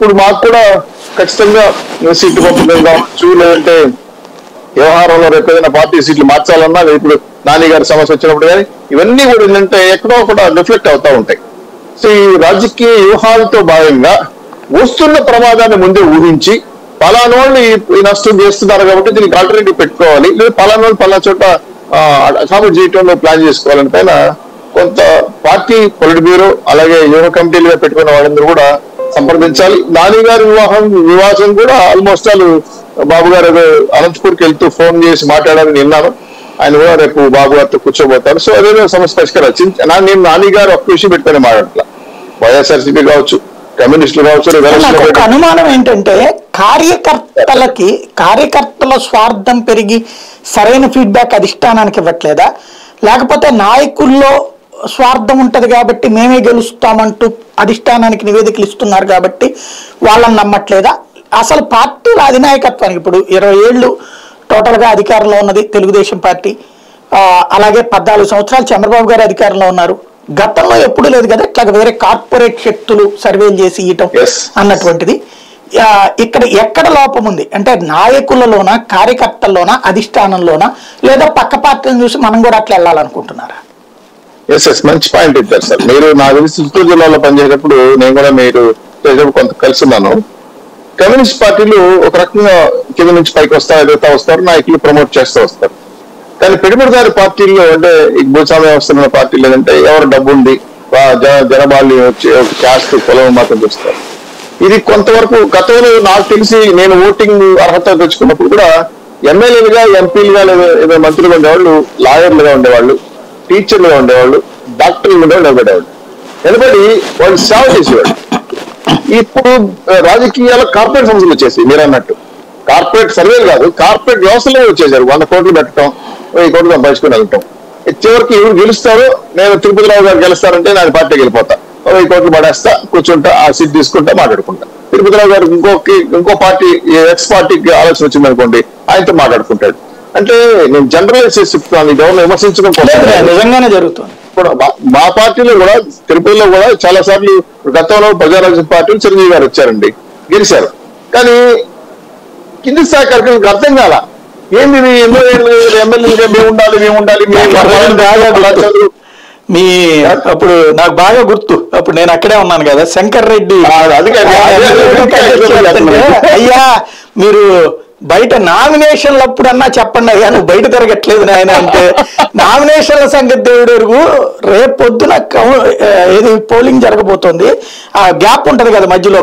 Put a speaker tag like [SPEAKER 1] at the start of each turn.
[SPEAKER 1] ఇప్పుడు మాకు కూడా ఖచ్చితంగా సీట్లు పంపడం కావచ్చు, లేదంటే వ్యవహారంలో రేపు ఏదైనా పార్టీ సీట్లు మార్చాలన్నా, ఇప్పుడు నాని గారి సమస్య వచ్చినప్పుడు కానీ ఇవన్నీ కూడా ఏంటంటే ఎక్కడో కూడా రిఫ్లెక్ట్ అవుతా ఉంటాయి. సో ఈ రాజకీయ వ్యూహాలతో భాగంగా వస్తున్న ప్రమాదాన్ని ముందే ఊహించి పలానోళ్ళు ఈ నష్టం చేస్తున్నారు కాబట్టి దీనికి ఆల్టర్నేటివ్ పెట్టుకోవాలి, లేదా పలానోళ్ళు పలానా చోట అకామిడేట్ చేయడంలో ప్లాన్ చేసుకోవాలని పైన కొంత పార్టీ పొలిట్ బ్యూరో అలాగే యువ కమిటీలుగా పెట్టుకున్న వాళ్ళందరూ కూడా సంప్రదించాలి. నాని గారి వివాహం కూడా ఆల్మోస్ట్ వాళ్ళు బాబు గారు అనంతపూర్కి వెళ్తూ ఫోన్ చేసి మాట్లాడాలని విన్నాను. ఆయన కూడా రేపు బాబు గారితో కూర్చోబోతారు. సో అదేదో సమస్య పరిష్కరించింది. నేను నాని గారు ఒక్క విషయం పెట్టుకుని మాట్లాడట్లా, వైఎస్ఆర్సీపీ కావచ్చు, కమ్యూనిస్టులు కావచ్చు.
[SPEAKER 2] అనుమానం ఏంటంటే కార్యకర్తల స్వార్థం పెరిగి సరైన ఫీడ్బ్యాక్ అధిష్టానానికి ఇవ్వట్లేదా, లేకపోతే నాయకుల్లో స్వార్థం ఉంటది కాబట్టి మేమే గెలుస్తామంటూ అధిష్టానానికి నివేదికలు ఇస్తున్నారు కాబట్టి వాళ్ళని నమ్మట్లేదా? అసలు పార్టీల అధినాయకత్వానికి ఇప్పుడు 20 ఏళ్ళు టోటల్ గా అధికారంలో ఉన్నది తెలుగుదేశం పార్టీ, అలాగే 14 సంవత్సరాలు చంద్రబాబు గారు అధికారంలో ఉన్నారు. గతంలో ఎప్పుడు లేదు కదా ఇట్లా వేరే కార్పొరేట్ శక్తులు సర్వేలు చేసి ఇయటం అన్నటువంటిది. ఇక్కడ ఎక్కడ లోపం ఉంది అంటే నాయకులలోనా, కార్యకర్తల్లోనా, అధిష్టానంలోనా, లేదా పక్క పార్టీలను చూసి మనం కూడా అట్లా వెళ్ళాలనుకుంటున్నారా?
[SPEAKER 1] మంచి పాయింట్ ఇచ్చారు సార్. మీరు నాకు తెలిసి చిత్తూరు జిల్లాలో పనిచేసేటప్పుడు నేను కూడా మీరు కొంత కలిసి ఉన్నాను. కమ్యూనిస్ట్ పార్టీలు ఒక రకంగా కింద నుంచి పైకి ఎదుగుతా వస్తారు, నాయకులు ప్రమోట్ చేస్తూ వస్తారు. కానీ పెట్టుబడిదారు పార్టీల్లో అంటే భూస్వామ్య వ్యవస్థ ఉన్న పార్టీలు ఏంటంటే ఎవరు డబ్బు ఉంది, జనబాల్ని వచ్చి క్యాస్ట్ కులం మాత్రం చూస్తారు. ఇది కొంతవరకు గతంలో నాకు తెలిసి నేను ఓటింగ్ అర్హత తెచ్చుకున్నప్పుడు కూడా ఎమ్మెల్యేలుగా, ఎంపీలుగా, లేదా మంత్రులుగా ఉండేవాళ్ళు లాయర్లుగా ఉండేవాళ్ళు, టీచర్లుగా ఉండేవాళ్ళు, డాక్టర్లు నిలబడేవాళ్ళు. నిలబడి వాళ్ళు సేవ చేసేవాళ్ళు. ఇప్పుడు రాజకీయాల కార్పొరేట్ సంస్థలు వచ్చేసి మీరు అన్నట్టు కార్పొరేట్ సర్వేలు కాదు, కార్పొరేట్ వ్యవస్థలే వచ్చేసారు. 100 కోట్లు పెట్టడం, 1000 కోట్లు సంపాదించుకుని వెళ్ళటం. చివరికి ఎవరు గెలుస్తారో, నేను తిరుపతిరావు గారు గెలుస్తారంటే నేను పార్టీకి వెళ్ళిపోతా, 1000 కోట్లు పడేస్తా, కూర్చుంటా, ఆ సీట్ తీసుకుంటా, మాట్లాడుకుంటా. తిరుపతిరావు గారు ఇంకో పార్టీ ఎక్స్ పార్టీకి ఆలోచన వచ్చింది అనుకోండి, ఆయనతో మాట్లాడుకుంటాడు. అంటే నేను జనరలైజ్ చేసి చెప్తాను, ఇది ఎవరు విమర్శించడం
[SPEAKER 2] నిజంగానే జరుగుతుంది.
[SPEAKER 1] ఇప్పుడు మా పార్టీలో కూడా తిరుపతిలో కూడా చాలా సార్లు గతంలో ప్రజారాజ్యం పార్టీలు చిరంజీవి గారు వచ్చారండి, గెలిచారు. కానీ కింది స్థాయి కార్యక్రమం అర్థం కాల, ఏంది ఎమ్మెల్యేలుగా మేము ఉండాలి
[SPEAKER 2] మీ అప్పుడు నాకు బాగా గుర్తు, అప్పుడు నేను అక్కడే ఉన్నాను కదా, శంకర్ రెడ్డి అయ్యా మీరు బయట నామినేషన్లు అప్పుడన్నా చెప్పండి అయ్యా, నువ్వు బయట తిరగట్లేదు నాయన అంటే, నామినేషన్ల సంగతి దేవుడు ఎరుగు, రేపు పొద్దున ఏది పోలింగ్ జరగబోతోంది, ఆ గ్యాప్ ఉంటది కదా మధ్యలో